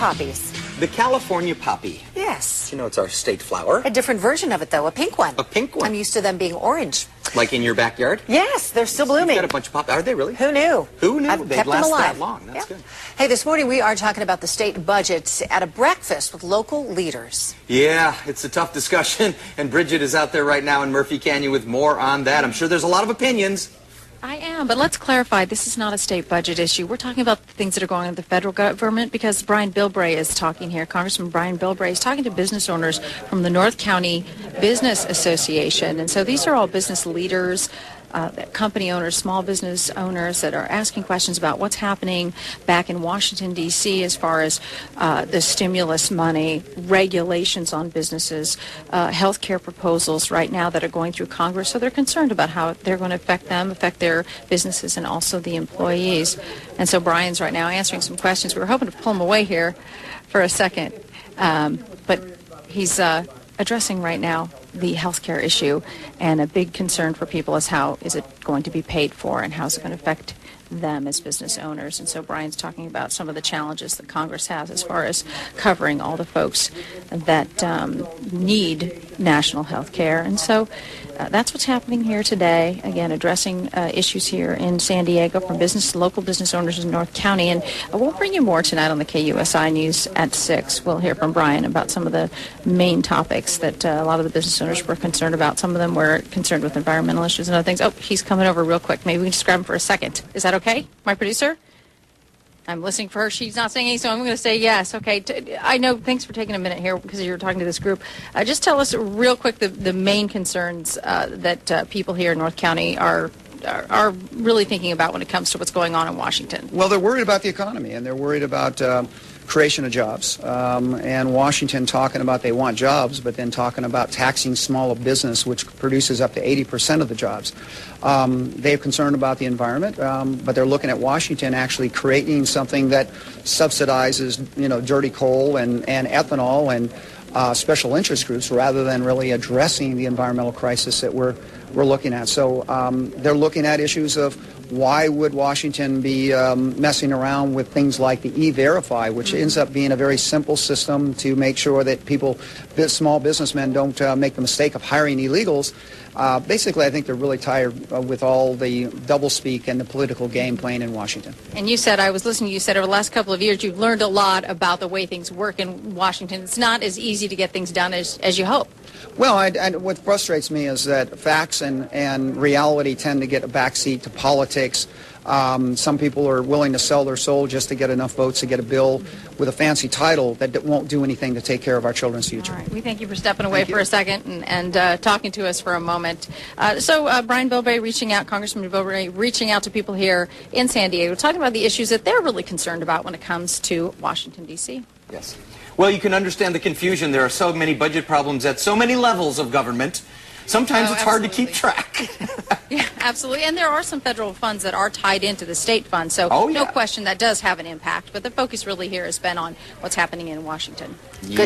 poppies? The California poppy. Yes. You know, it's our state flower. A different version of it, though, a pink one. A pink one. I'm used to them being orange. Like in your backyard? Yes, they're still blooming. You've got a bunch of poppies. Are they really? Who knew? Who knew I've they'd kept last them alive. that long? That's good. Hey, this morning we are talking about the state budget at a breakfast with local leaders. Yeah, it's a tough discussion, and Bridget is out there right now in Murphy Canyon with more on that. I'm sure there's a lot of opinions. I am, but let's clarify, this is not a state budget issue. We're talking about the things that are going on in the federal government because Brian Bilbray is talking here. Congressman Brian Bilbray is talking to business owners from the North County Business Association. And so these are all business leaders, company owners, small business owners that are asking questions about what's happening back in Washington, D.C. as far as the stimulus money, regulations on businesses, health care proposals right now that are going through Congress. So they're concerned about how they're going to affect them, affect their businesses, and also the employees. And so Brian's right now answering some questions. We were hoping to pull him away here for a second, but he's addressing right now the health care issue, and a big concern for people is how is it going to be paid for and how is it going to affect them as business owners. And so Brian's talking about some of the challenges that Congress has as far as covering all the folks that need national health care. And so that's what's happening here today, again, addressing issues here in San Diego from local business owners in North County. And we'll bring you more tonight on the KUSI News at 6. We'll hear from Brian about some of the main topics that a lot of the business owners were concerned about. Some of them were concerned with environmental issues and other things. Oh, he's coming over real quick. Maybe we can just grab him for a second. Is that okay, my producer? I'm listening for her. She's not saying anything, so I'm going to say yes. Okay. I know. Thanks for taking a minute here because you're talking to this group. Just tell us real quick the main concerns that people here in North County are really thinking about when it comes to what's going on in Washington. Well, they're worried about the economy, and they're worried about creation of jobs. And Washington talking about they want jobs, but then talking about taxing small business, which produces up to 80% of the jobs. They're concerned about the environment, but they're looking at Washington actually creating something that subsidizes, dirty coal and ethanol and special interest groups rather than really addressing the environmental crisis that we're looking at. So they're looking at issues of why would Washington be messing around with things like the E-Verify, which ends up being a very simple system to make sure that small businessmen don't make the mistake of hiring illegals. Basically, I think they're really tired with all the doublespeak and the political game playing in Washington. And you said, I was listening, you said over the last couple of years you've learned a lot about the way things work in Washington. It's not as easy to get things done as you hope. Well, and what frustrates me is that facts and reality tend to get a backseat to politics. Some people are willing to sell their soul just to get enough votes to get a bill with a fancy title that won't do anything to take care of our children's future. All right. We thank you for stepping away for a second and talking to us for a moment. So Brian Bilbray reaching out, Congressman Bilbray reaching out to people here in San Diego, talking about the issues that they're really concerned about when it comes to Washington, D.C. Yes. Well, you can understand the confusion. There are so many budget problems at so many levels of government. Sometimes it's hard to keep track. Yeah, absolutely. And there are some federal funds that are tied into the state fund. So no question that does have an impact. But the focus really here has been on what's happening in Washington. Yeah.